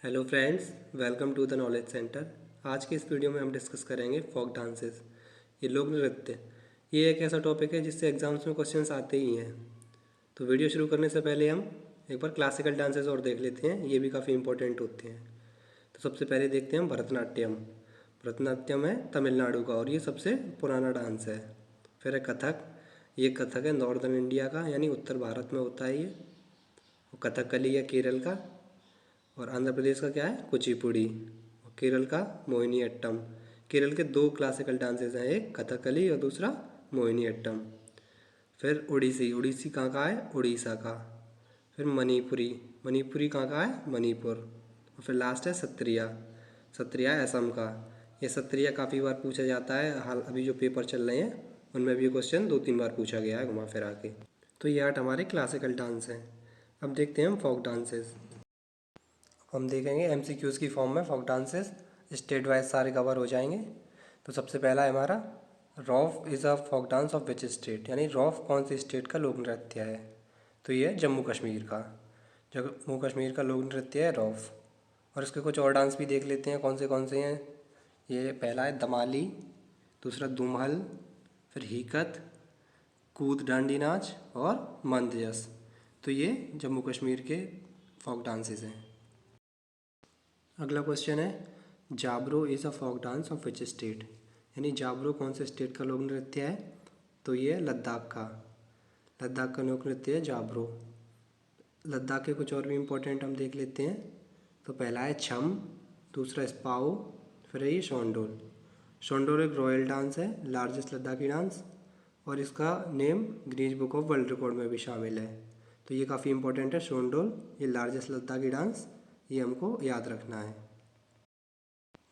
Hello friends, welcome to the knowledge centre. आज के इस वीडियो में हम डिस्कस करेंगे फोक डांसेस, ये लोक नृत्य। ये एक ऐसा टॉपिक है जिससे एग्जाम्स में क्वेश्चंस आते ही हैं। तो वीडियो शुरू करने से पहले हम एक बार क्लासिकल डांसेस और देख लेते हैं, ये भी काफ़ी इंपॉर्टेंट होते हैं। तो सबसे पहले देखते हैं हम भरतनाट्यम। भरतनाट्यम है तमिलनाडु का और ये सबसे पुराना डांस है। फिर है कथक। ये कथक है नॉर्दर्न इंडिया का, यानी उत्तर भारत में होता है ये। कथकली है केरल का। और आंध्र प्रदेश का क्या है, कुचिपुड़ी। और केरल का मोहिनी अट्टम। केरल के दो क्लासिकल डांसेस हैं, एक कथकली और दूसरा मोहिनी अट्टम। फिर उड़ीसी। उड़ीसी कहाँ का है, उड़ीसा का। फिर मणिपुरी। मणिपुरी कहाँ का है, मणिपुर। और फिर लास्ट है सत्रिया। सत्रिया है असम का। ये सत्रिया काफ़ी बार पूछा जाता है, हाल अभी जो पेपर चल रहे हैं उनमें भी ये क्वेश्चन 2-3 बार पूछा गया है घुमा फिरा के। तो ये 8 हमारे क्लासिकल डांस हैं। अब देखते हैं हम फोक डांसेस। हम देखेंगे एमसीक्यूज़ की फॉर्म में फोक डांसेस, स्टेट वाइज सारे कवर हो जाएंगे। तो सबसे पहला है हमारा, Rouf is a folk dance of which state, यानी रॉफ कौन सी स्टेट का लोक नृत्य है। तो ये जम्मू कश्मीर का, जम्मू कश्मीर का लोक नृत्य है रॉफ। और इसके कुछ और डांस भी देख लेते हैं कौन से हैं। ये पहला है दमाली, दूसरा दुमहल, फिर हिकत, कूद डांडी नाच और मंदजस। तो ये जम्मू कश्मीर के फोक डांसेस हैं। अगला क्वेश्चन है, Jabro is a folk dance of which state, यानी जाबरो कौन से स्टेट का लोक नृत्य है। तो ये लद्दाख का, लद्दाख का लोक नृत्य है जाबरो। लद्दाख के कुछ और भी इम्पोर्टेंट हम देख लेते हैं। तो पहला है छम, दूसरा स्पाओ, फिर है ये शोंडोल। शोंडोल एक रॉयल डांस है, लार्जेस्ट लद्दाखी डांस, और इसका name Guinness book of world record में भी शामिल है। तो ये काफ़ी इंपॉर्टेंट है शोंडोल, ये लार्जेस्ट लद्दाखी डांस, ये हमको याद रखना है।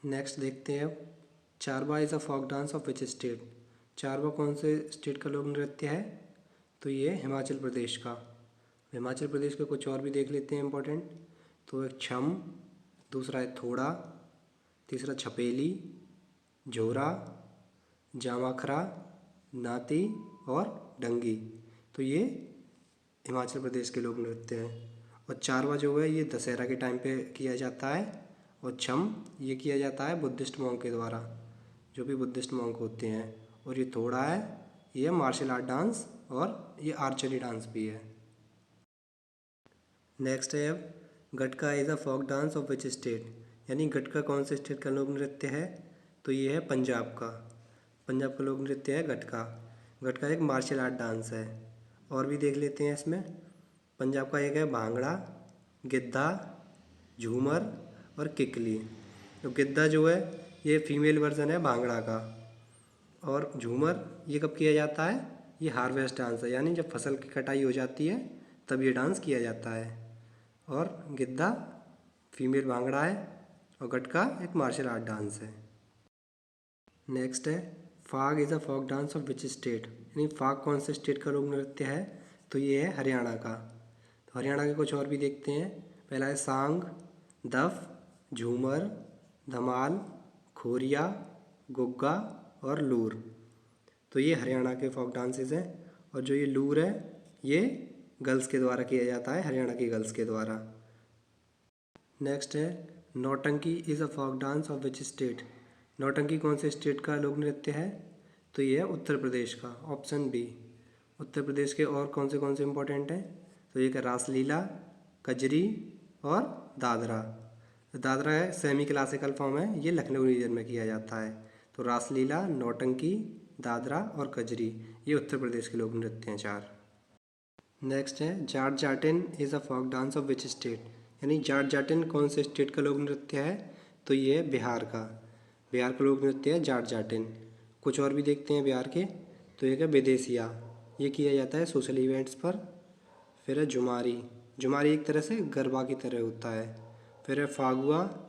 नेक्स्ट देखते हैं अब, Charwa is a folk dance of which state. Charwa कौन से स्टेट का लोक नृत्य है। तो ये हिमाचल प्रदेश का। हिमाचल प्रदेश के कुछ और भी देख लेते हैं इंपॉर्टेंट। तो एक छम, दूसरा है थोड़ा, तीसरा छपेली, झोरा, जामाखरा, नाती और डंगी। तो ये हिमाचल प्रदेश के लोक नृत्य हैं। और चारवा जो है ये दशहरा के टाइम पे किया जाता है। और छम ये किया जाता है बुद्धिस्ट मॉन्क के द्वारा, जो भी बुद्धिस्ट मॉन्क होते हैं। और ये थोड़ा है, ये मार्शल आर्ट डांस और ये आर्चरी डांस भी है। नेक्स्ट है अब, Gatka is a folk dance of which state, यानी गटका कौन से स्टेट का लोक नृत्य है। तो ये है पंजाब का। पंजाब का लोक नृत्य है गटका। गटका एक मार्शल आर्ट डांस है। और भी देख लेते हैं इसमें। पंजाब का एक है भांगड़ा, गिद्धा, झूमर और किकली। तो गिद्धा जो है ये फीमेल वर्जन है भांगड़ा का। और झूमर ये कब किया जाता है, ये हार्वेस्ट डांस है, यानी जब फसल की कटाई हो जाती है तब ये डांस किया जाता है। और गिद्धा फीमेल भांगड़ा है और गटका एक मार्शल आर्ट डांस है। नेक्स्ट है, Phag is a folk dance of which state, यानी फाग कौन से स्टेट का लोक नृत्य है। तो ये है हरियाणा का। तो हरियाणा के कुछ और भी देखते हैं। पहला है सांग, दफ, झूमर, धमाल, खोरिया, गुग्गा और लूर। तो ये हरियाणा के फोक डांसेस हैं। और जो ये लूर है ये गर्ल्स के द्वारा किया जाता है, हरियाणा की गर्ल्स के द्वारा। नेक्स्ट है, Nautanki is a folk dance of which state. Nautanki कौन से स्टेट का लोक नृत्य है। तो ये है उत्तर प्रदेश का, ऑप्शन बी। उत्तर प्रदेश के और कौन से इंपॉर्टेंट हैं। तो ये रासलीला, कजरी और दादरा। दादरा है सेमी क्लासिकल फॉर्म है, ये लखनऊ रीजन में किया जाता है। तो रासलीला, नौटंकी, दादरा और कजरी ये उत्तर प्रदेश के लोक नृत्य हैं 4। नेक्स्ट है, Jat Jatin is a folk dance of which state, यानी जाट जाटिन कौन से स्टेट का लोक नृत्य है। तो ये है बिहार का। बिहार का लोक नृत्य है जाट जाटिन। कुछ और भी देखते हैं बिहार के। तो एक है विदेशिया, ये किया जाता है सोशल इवेंट्स पर। फिर है झुमारी, झुमारी एक तरह से गरबा की तरह होता है। फिर है फागुआ,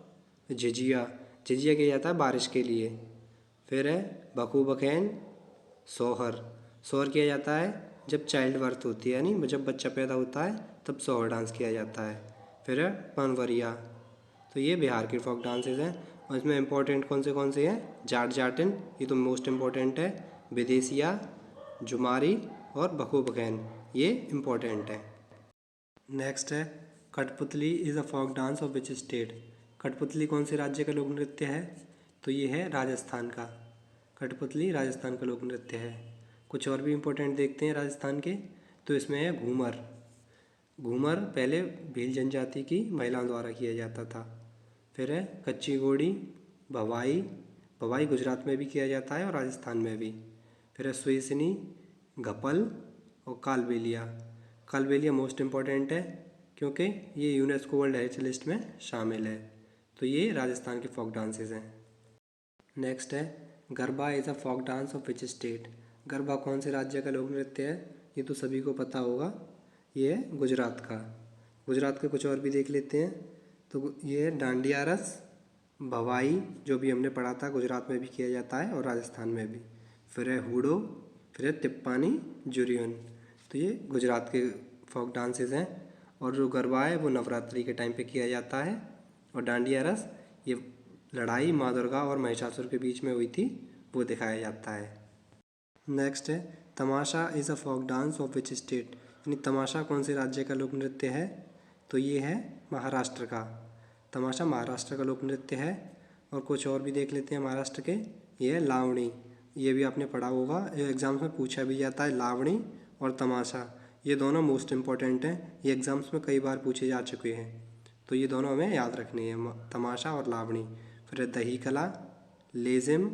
झिझिया, झिझिया किया जाता है बारिश के लिए। फिर है बकू बकैन, सोहर, सोहर किया जाता है जब चाइल्ड बर्थ होती है, यानी जब बच्चा पैदा होता है तब सोहर डांस किया जाता है। फिर है पनवरिया। तो ये बिहार के फोक डांसेस हैं। और इसमें इंपॉर्टेंट कौन से हैं, जाट जाटिन ये तो मोस्ट इम्पॉर्टेंट है, विदेशिया, झुमारी और बकू बकैन ये इम्पोर्टेंट है। नेक्स्ट है, Kathputli is a folk dance of which state. Kathputli कौन से राज्य का लोक नृत्य है? तो ये है राजस्थान का। कठपुतली राजस्थान का लोक नृत्य है। कुछ और भी इम्पोर्टेंट देखते हैं राजस्थान के। तो इसमें है घूमर। घूमर पहले भील जनजाति की महिलाओं द्वारा किया जाता था। फिर है कच्ची घोड़ी, भवाई। भवाई गुजरात में भी किया जाता है और राजस्थान में भी। फिर है सुईसनी, घपल और कालबेलिया। कालबेलिया मोस्ट इम्पॉर्टेंट है क्योंकि ये यूनेस्को वर्ल्ड हेरिटेज लिस्ट में शामिल है। तो ये राजस्थान के फोक डांसेस हैं। नेक्स्ट है Garba is a folk dance of which state. Garba कौन से राज्य का लोक नृत्य है? ये तो सभी को पता होगा, ये है गुजरात का। गुजरात के कुछ और भी देख लेते हैं। तो ये है डांडिया रस, भवाई, जो भी हमने पढ़ा था, गुजरात में भी किया जाता है और राजस्थान में भी। फिर है हूडो, फिर है तिप्पानी जुरियन। तो ये गुजरात के फोक डांसेस हैं। और जो गरबा है वो नवरात्रि के टाइम पे किया जाता है। और डांडिया रस ये लड़ाई माँ दुर्गा और महिषासुर के बीच में हुई थी, वो दिखाया जाता है। नेक्स्ट है Tamasha is a folk dance of which state. यानी तमाशा कौन से राज्य का लोक नृत्य है? तो ये है महाराष्ट्र का। तमाशा महाराष्ट्र का लोक नृत्य है। और कुछ और भी देख लेते हैं महाराष्ट्र के। ये है लावणी। ये भी आपने पढ़ा होगा, ये एग्ज़ाम्स में पूछा भी जाता है। लावणी और तमाशा ये दोनों मोस्ट इम्पॉर्टेंट हैं। ये एग्ज़ाम्स में कई बार पूछे जा चुके हैं, तो ये दोनों हमें याद रखनी है, तमाशा और लावणी। फिर है दही कला, लेजिम,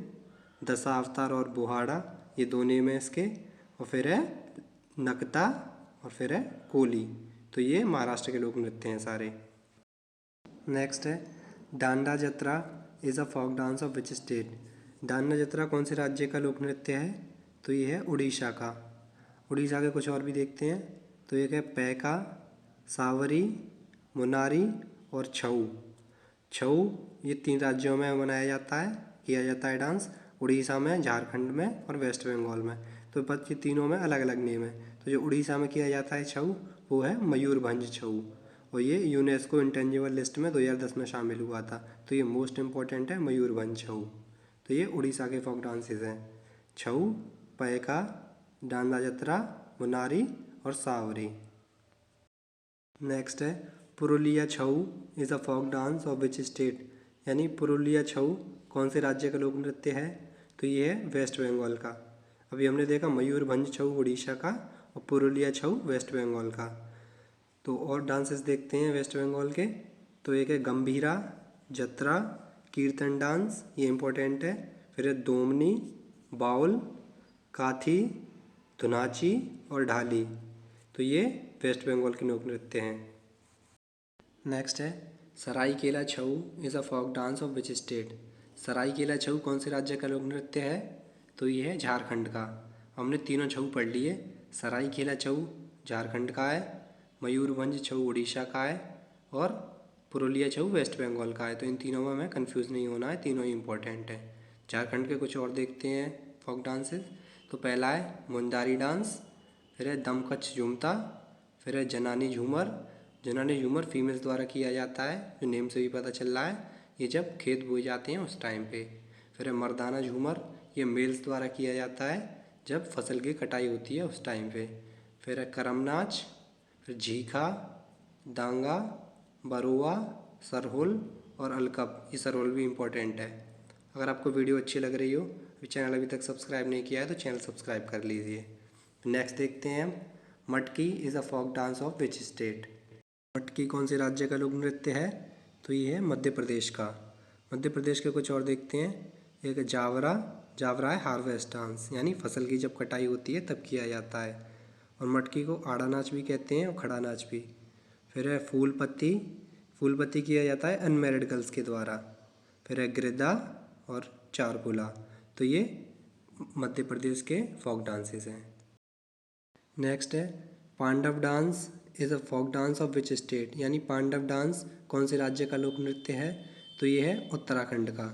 दशावतार और बुहाड़ा, ये दोनों में इसके। और फिर है नकता और फिर है कोली। तो ये महाराष्ट्र के लोक नृत्य हैं सारे। नेक्स्ट है Danda Jatra is a folk dance of which state. Danda Jatra कौन से राज्य का लोक नृत्य है? तो ये है उड़ीसा का। उड़ीसा के कुछ और भी देखते हैं। तो एक है पैका, सावरी, मुनारी और छऊ। छऊ ये 3 राज्यों में मनाया जाता है, किया जाता है डांस। उड़ीसा में, झारखंड में और वेस्ट बंगाल में। तो बस ये तीनों में अलग अलग नेम है। तो जो उड़ीसा में किया जाता है छऊ, वो है मयूरभंज छऊ। और ये यूनेस्को इंटेंजिबल लिस्ट में 2010 में शामिल हुआ था। तो ये मोस्ट इम्पॉर्टेंट है मयूरभंज छऊ। तो ये उड़ीसा के फोक डांसेस हैं, छऊ, पैका, डांडा जत्रा, मुनारी और सावरी। नेक्स्ट है Purulia Chhau is a folk dance of which state. यानी पुरुलिया छऊ कौन से राज्य का लोक नृत्य है? तो ये है वेस्ट बंगाल का। अभी हमने देखा मयूरभंज छऊ उड़ीसा का और पुरुलिया छऊ वेस्ट बंगाल का। तो और डांसेस देखते हैं वेस्ट बंगाल के। तो एक है गंभीरा, जत्रा, कीर्तन डांस, ये इम्पोर्टेंट है। फिर है दोमनी, बाउल, काथी, धुनाची और ढाली। तो ये वेस्ट बंगाल के लोक नृत्य हैं। नेक्स्ट है Seraikela Chhau is a folk dance of which state. Seraikela Chhau कौन से राज्य का लोक नृत्य है? तो ये है झारखंड का। हमने तीनों छऊ पढ़ लिए। सरायकेला छऊ झारखंड का है, मयूरभंज छऊ उड़ीसा का है और पुरुलिया छऊ वेस्ट बंगाल का है। तो इन तीनों में हमें कंफ्यूज नहीं होना है, तीनों ही इम्पोर्टेंट है। झारखंड के कुछ और देखते हैं फोक डांसेस। तो पहला है मुंडारी डांस, फिर है दमकछ झूमता, फिर है जनानी झूमर। जनानी झूमर फीमेल्स द्वारा किया जाता है, जो नेम से भी पता चल रहा है, ये जब खेत बोए जाते हैं उस टाइम पे। फिर है मर्दाना झूमर, ये मेल्स द्वारा किया जाता है जब फसल की कटाई होती है उस टाइम पे। फिर है करम नाच, फिर झीखा, दांगा, बरुआ, सरहुल और अलकब। ये सरहुल भी इम्पोर्टेंट है। अगर आपको वीडियो अच्छी लग रही हो, चैनल अभी तक सब्सक्राइब नहीं किया है तो चैनल सब्सक्राइब कर लीजिए। नेक्स्ट देखते हैं Matki is a folk dance of which state. Matki कौन से राज्य का लोक नृत्य है? तो ये है मध्य प्रदेश का। मध्य प्रदेश के कुछ और देखते हैं। एक जावरा, जावरा है हार्वेस्ट डांस, यानी फसल की जब कटाई होती है तब किया जाता है। और मटकी को आड़ा नाच भी कहते हैं और खड़ा नाच भी। फिर है फूल पत्ती, फूल पत्ती किया जाता है अनमैरिड गर्ल्स के द्वारा। फिर है गिरदा और चारपुला। तो ये मध्य प्रदेश के फोक डांसेस हैं। नेक्स्ट है Pandav dance is a folk dance of which state. यानी पांडव डांस कौन से राज्य का लोक नृत्य है? तो ये है उत्तराखंड का।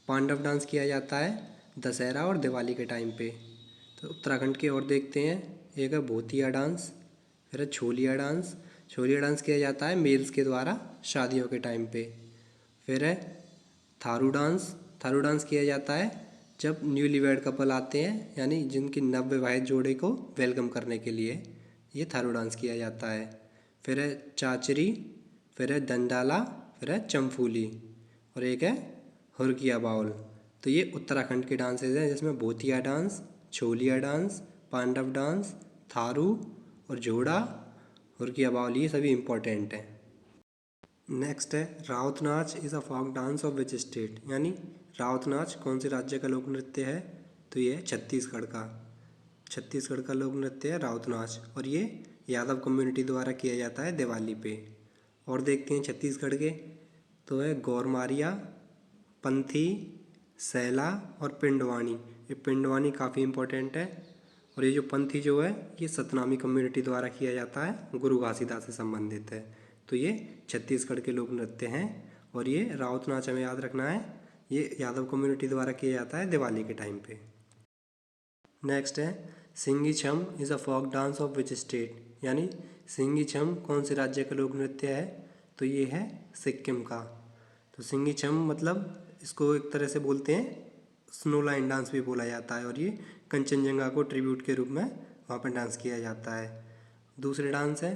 पांडव डांस किया जाता है दशहरा और दिवाली के टाइम पे। तो उत्तराखंड की ओर देखते हैं। एक है भूतिया डांस, फिर है छोलिया डांस। छोलिया डांस किया जाता है मेल्स के द्वारा शादियों के टाइम पे। फिर है थारू डांस। थारू डांस किया जाता है जब न्यूली वेड कपल आते हैं, यानी जिनकी नवविवाहित जोड़े को वेलकम करने के लिए ये थारू डांस किया जाता है। फिर है चाचरी, फिर है दंडाला, फिर है चंफूली और एक है हुरकिया बाउल। तो ये उत्तराखंड के डांसेज हैं जिसमें Bhotiya dance, Chholiya dance, Pandav dance, Tharu और जोड़ा, हुरकिया बाउल, ये सभी इम्पोर्टेंट हैं। नेक्स्ट है Raut Nach is a folk dance of which state, यानी राउत नाच कौन से राज्य का लोक नृत्य है? तो ये है छत्तीसगढ़ का। छत्तीसगढ़ का लोक नृत्य है राउत नाच और ये यादव कम्युनिटी द्वारा किया जाता है दिवाली पे। और देखते हैं छत्तीसगढ़ के, तो है गौरमारिया, पंथी, सैला और पिंडवानी। ये पिंडवानी काफ़ी इम्पोर्टेंट है और ये जो पंथी जो है ये सतनामी कम्युनिटी द्वारा किया जाता है, गुरु घासीदास से संबंधित है। तो ये छत्तीसगढ़ के लोक नृत्य हैं और ये राउत नाच हमें याद रखना है, ये यादव कम्युनिटी द्वारा किया जाता है दिवाली के टाइम पे। नेक्स्ट है Singhi Chham is a folk dance of which state, यानी सिंगी छम कौन से राज्य का लोक नृत्य है? तो ये है सिक्किम का। तो सिंगी छम मतलब इसको एक तरह से बोलते हैं स्नो लाइन डांस भी बोला जाता है और ये कंचनजंगा को ट्रिब्यूट के रूप में वहाँ पर डांस किया जाता है। दूसरे डांस है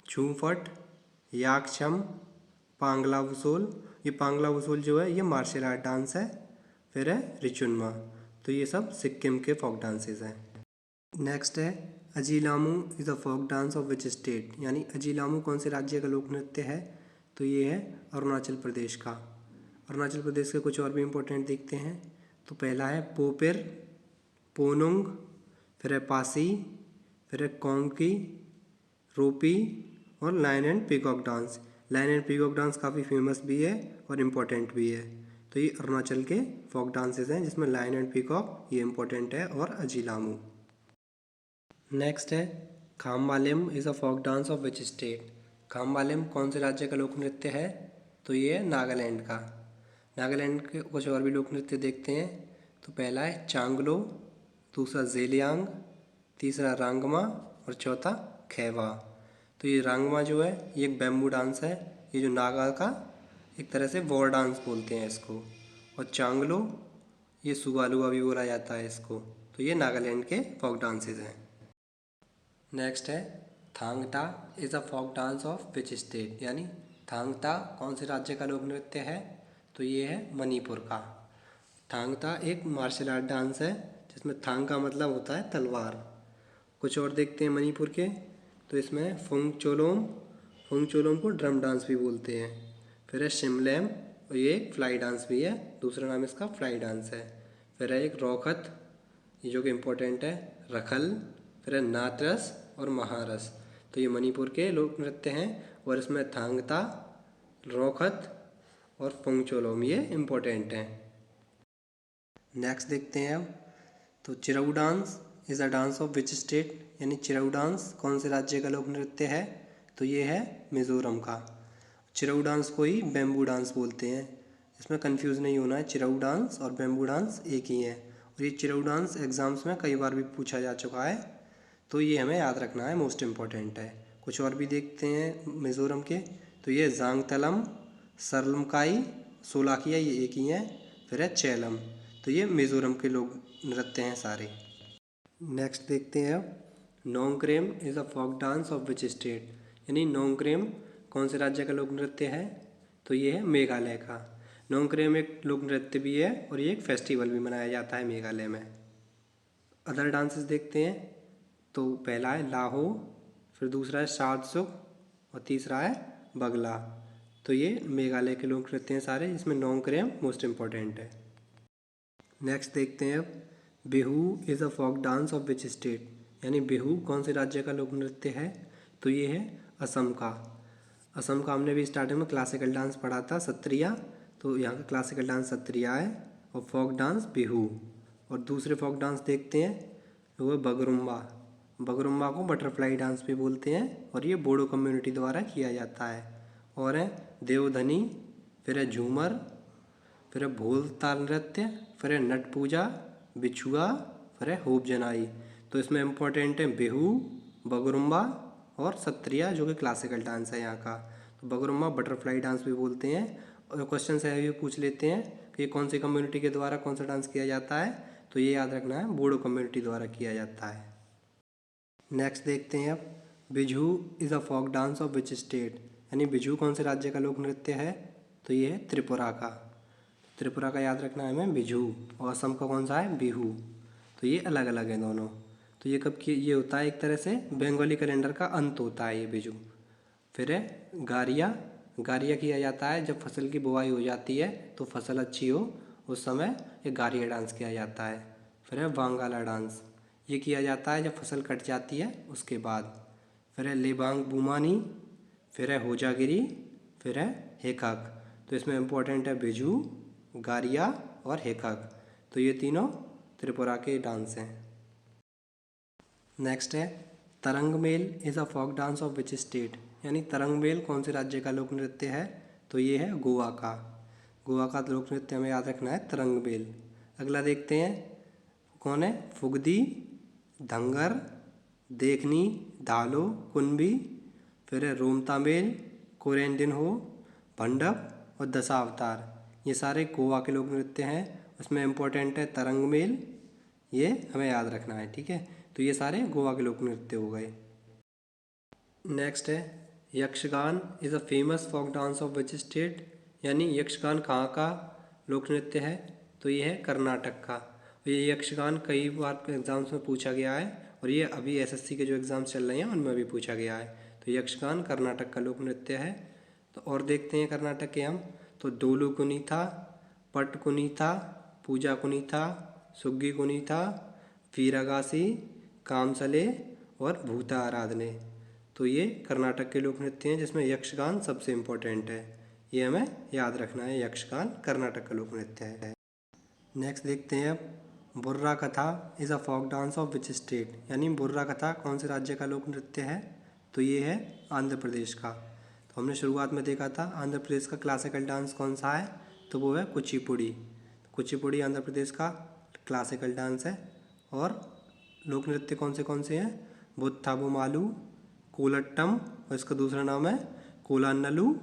छूमफट, याकछम, पांगला वसूल। ये पांगला वसूल जो है ये मार्शल आर्ट डांस है। फिर है रिचुनमा। तो ये सब सिक्किम के फोक डांसेस हैं। नेक्स्ट है Ajilamu is a folk dance of which state, यानी अजीलामू कौन से राज्य का लोक नृत्य है? तो ये है अरुणाचल प्रदेश का। अरुणाचल प्रदेश के कुछ और भी इम्पोर्टेंट देखते हैं। तो पहला है पोपिर, पोनुंग, फिर है पासी, फिर है कोंकी, रोपी और lion and peacock dance. Lion and peacock dance काफ़ी फेमस भी है और इम्पोर्टेंट भी है। तो ये अरुणाचल के फोक डांसेस हैं जिसमें लायन एंड पीकॉक ये इम्पोर्टेंट है और अजीलामू। नेक्स्ट है Khambalem is a folk dance of which state. Khambalem कौन से राज्य का लोक नृत्य है? तो ये है नागालैंड का। नागालैंड के कुछ और भी लोक नृत्य देखते हैं। तो पहला है चांगलो, दूसरा जेलियांग, तीसरा रांगमा और चौथा खैवा। तो ये रांगमा जो है ये एक बैम्बू डांस है, ये जो नागा का एक तरह से वॉर डांस बोलते हैं इसको। और चांगलो ये सुगालुआ भी बोला जाता है इसको। तो ये नागालैंड के फोक डांसेस हैं। नेक्स्ट है Thangta is a folk dance of which state, यानी थांगता कौन से राज्य का लोक नृत्य है? तो ये है मणिपुर का। थांगता एक मार्शल आर्ट डांस है जिसमें थांग का मतलब होता है तलवार। कुछ और देखते हैं मणिपुर के, तो इसमें फुंगचोलोम, फुंगचोलोम को ड्रम डांस भी बोलते हैं। फिर है शिमलैम और ये एक फ्लाई डांस भी है, दूसरा नाम इसका फ्लाई डांस है। फिर है एक रोखत, ये जो कि इम्पोर्टेंट है, रखल, फिर है नातरस और महारस। तो ये मणिपुर के लोक नृत्य हैं और इसमें थांगता, रोखत और फुंगचोलोम ये इम्पोर्टेंट हैं। नेक्स्ट देखते हैं अब, तो Cheraw dance is a dance of which state, यानी चिरऊ डांस कौन से राज्य का लोक नृत्य है? तो ये है मिज़ोरम का। चिरऊ डांस को ही बैम्बू डांस बोलते हैं, इसमें कंफ्यूज नहीं होना है, चिरऊ डांस और बैम्बू डांस एक ही है। और ये चिरऊ डांस एग्ज़ाम्स में कई बार भी पूछा जा चुका है, तो ये हमें याद रखना है, मोस्ट इम्पॉर्टेंट है। कुछ और भी देखते हैं मिज़ोरम के, तो ये जांगतलम, सरलमकाई, सोलाकिया ये एक ही हैं। फिर है चैलम। तो ये मिज़ोरम के लोग नृत्य हैं सारे। नेक्स्ट देखते हैं अब, Nongkrem is a folk dance of which state, यानी नोंगक्रेम कौन से राज्य का लोक नृत्य है? तो ये है मेघालय का। नोंगक्रेम एक लोक नृत्य भी है और ये एक फेस्टिवल भी मनाया जाता है मेघालय में। अदर डांसेस देखते हैं, तो पहला है लाहो, फिर दूसरा है सादसुक और तीसरा है बगला। तो ये मेघालय के लोक नृत्य हैं सारे, जिसमें नोंगक्रेम मोस्ट इम्पॉर्टेंट है। नेक्स्ट देखते हैं अब, Bihu is a folk dance of which state, यानी बिहू कौन से राज्य का लोक नृत्य है? तो ये है असम का। असम का हमने भी स्टार्टिंग में क्लासिकल डांस पढ़ा था सत्रिया, तो यहाँ का क्लासिकल डांस सत्रिया है और फोक डांस बिहू। और दूसरे फोक डांस देखते हैं, वो है बगरुम्बा। बगरुम्बा को बटरफ्लाई डांस भी बोलते हैं और ये बोडो कम्युनिटी द्वारा किया जाता है। और है देवधनी, फिर है झूमर, फिर है भोल ताल नृत्य, फिर है नट पूजा, बिछुआ, फिर है होप जनाई। तो इसमें इम्पोर्टेंट है बिहू, बगरुम्बा और सत्रिया जो कि क्लासिकल डांस है यहाँ का। तो बगरुम्बा बटरफ्लाई डांस भी बोलते हैं। और क्वेश्चन है ये पूछ लेते हैं कि कौन सी कम्युनिटी के द्वारा कौन सा डांस किया जाता है? तो ये याद रखना है, बोडो कम्युनिटी द्वारा किया जाता है। नेक्स्ट देखते हैं अब, Bizu is a folk dance of which state, यानी बिझू कौन से राज्य का लोक नृत्य है? तो ये है त्रिपुरा का। त्रिपुरा का याद रखना है हमें बिझू। और असम का कौन सा है? बिहू। तो ये अलग अलग है दोनों। तो ये कब ये होता है, एक तरह से बंगाली कैलेंडर का अंत होता है ये बिझू। फिर है गारिया। गारिया किया जाता है जब फसल की बुआई हो जाती है तो फसल अच्छी हो, उस समय ये गारिया डांस किया जाता है। फिर है वांगाला डांस, ये किया जाता है जब फसल कट जाती है उसके बाद। फिर है लेबांग बुमानी, फिर है होजागिरी, फिर है हेकाक। तो इसमें इम्पोर्टेंट है बिझू, गारिया और हेकाक। तो ये तीनों त्रिपुरा के डांस हैं। नेक्स्ट है Tarang Mel is a folk dance of which state, यानी तरंग मेल कौन से राज्य का लोक नृत्य है? तो ये है गोवा का। गोवा का लोक नृत्य हमें याद रखना है तरंग मेल। अगला देखते हैं कौन है? फुगदी, धंगर, देखनी, धालो, कुनबी, फिर है रोमता मेल, कोरेंडिन हो, भंडप और दशावतार। ये सारे गोवा के लोक नृत्य हैं। उसमें इम्पोर्टेंट है तरंग मेल, ये हमें याद रखना है, ठीक है। तो ये सारे गोवा के लोक नृत्य हो गए। नेक्स्ट है Yakshagana is a famous folk dance of which state, यानी यक्षगान कहाँ का लोक नृत्य है? तो ये है कर्नाटक का। और ये यक्षगान कई बार एग्जाम्स में पूछा गया है और ये अभी एसएससी के जो एग्ज़ाम्स चल रहे हैं उनमें भी पूछा गया है। तो यक्षगान कर्नाटक का लोक नृत्य है। तो और देखते हैं कर्नाटक के हम, तो डोलू कुनीथा, पट कुनीथा, पूजा कुनीथा, सुग्गी कुनीथा, वीरागासी, कामसले और भूता आराधने। तो ये कर्नाटक के लोक नृत्य हैं जिसमें यक्षगान सबसे इम्पोर्टेंट है। ये हमें याद रखना है, यक्षगान कर्नाटक का लोक नृत्य है। नेक्स्ट देखते हैं अब Burra Katha is a folk dance of which state, यानी बुर्रा कथा कौन से राज्य का लोक नृत्य है? तो ये है आंध्र प्रदेश का। तो हमने शुरुआत में देखा था आंध्र प्रदेश का क्लासिकल डांस कौन सा है? तो वो है कुचिपुड़ी। कुचिपुड़ी आंध्र प्रदेश का क्लासिकल डांस है। और लोक नृत्य कौन से हैं? बुत्थाबुमालू, कोलट्टम और इसका दूसरा नाम है कोलान्नलू,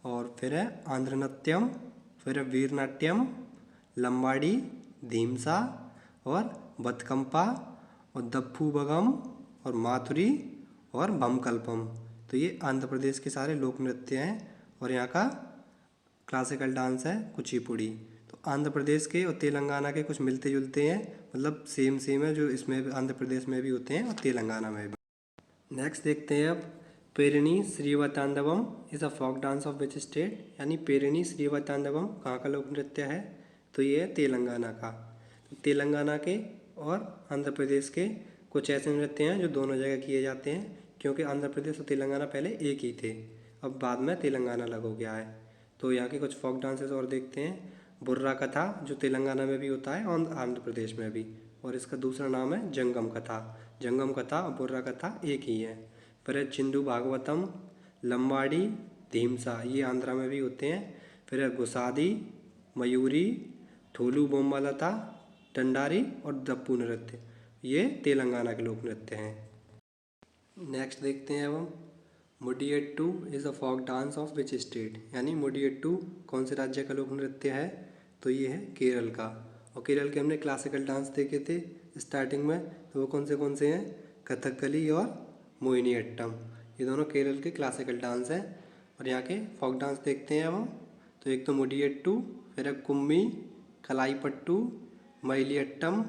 और फिर है आंध्र नृत्यम, फिर है वीरनाट्यम, लंबाड़ी, धीमसा और बतकंपा और दप्पू बगम और माथुरी और भमकल्पम। तो ये आंध्र प्रदेश के सारे लोक नृत्य हैं और यहाँ का क्लासिकल डांस है कुचिपुड़ी। तो आंध्र प्रदेश के और तेलंगाना के कुछ मिलते जुलते हैं, मतलब सेम है, जो इसमें आंध्र प्रदेश में भी होते हैं और तेलंगाना में भी। नेक्स्ट देखते हैं अब Perini Sivatandavam is a folk dance of which state, यानी पेरिनी श्रीवतांडवम कहाँ का लोक नृत्य है? तो ये है तेलंगाना का। तो तेलंगाना के और आंध्र प्रदेश के कुछ ऐसे नृत्य हैं जो दोनों जगह किए जाते हैं, क्योंकि आंध्र प्रदेश और तेलंगाना पहले एक ही थे, अब बाद में तेलंगाना अलग हो गया है। तो यहाँ के कुछ फोक डांसेस और देखते हैं। बुर्रा कथा जो तेलंगाना में भी होता है और आंध्र प्रदेश में भी, और इसका दूसरा नाम है जंगम कथा। जंगम कथा और बुर्रा कथा एक ही है। फिर है चिंदू भागवतम, लंबाड़ी, धीमसा, ये आंध्रा में भी होते हैं। फिर है गुसादी, मयूरी, थोलू बोम्बालता, टंडारी और दप्पू नृत्य, ये तेलंगाना के लोक नृत्य हैं। नेक्स्ट देखते हैं अब हम Mudiyettu is a folk dance of which state, यानी मुडियट्टू कौन से राज्य का लोक नृत्य है? तो ये है केरल का। और केरल के हमने क्लासिकल डांस देखे थे स्टार्टिंग में, तो वो कौन से हैं? कथकली और मोहिनीअट्टम, ये दोनों केरल के क्लासिकल डांस हैं। और यहाँ के फोक डांस देखते हैं अब हम, तो एक तो मुडियट्टू, फिर है कुम्मी, कलाईपट्टू, मइलियट्टम,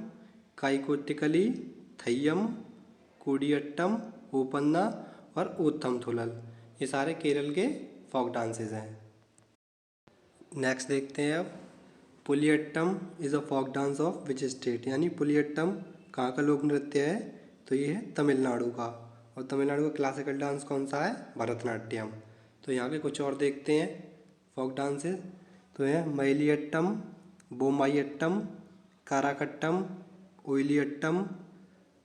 काईकोटिकली, थय्यम, कूडियट्टम, ओपन्ना और ओथम थुलल, ये सारे केरल के फोक डांसेस हैं। नेक्स्ट देखते हैं अब Puliyattam is a folk dance of which state, यानी पुलियट्टम कहाँ का लोक नृत्य है? तो ये है तमिलनाडु का। और तमिलनाडु का क्लासिकल डांस कौन सा है? भरतनाट्यम। तो यहाँ के कुछ और देखते हैं फोक डांसेस, तो है मइलियट्टम, बोमाइयट्टम, काराकट्टम, ओइलियट्टम,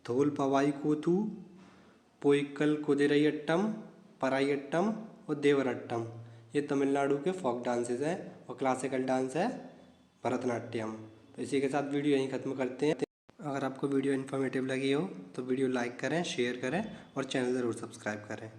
धोल पवाई कोथू, पोइक्कल कुदिरयट्टम, परायट्टम और देवरट्टम, ये तमिलनाडु के फोक डांसेस हैं और क्लासिकल डांस है भरतनाट्यम। तो इसी के साथ वीडियो यहीं ख़त्म करते हैं। अगर आपको वीडियो इन्फॉर्मेटिव लगी हो तो वीडियो लाइक करें, शेयर करें और चैनल ज़रूर सब्सक्राइब करें।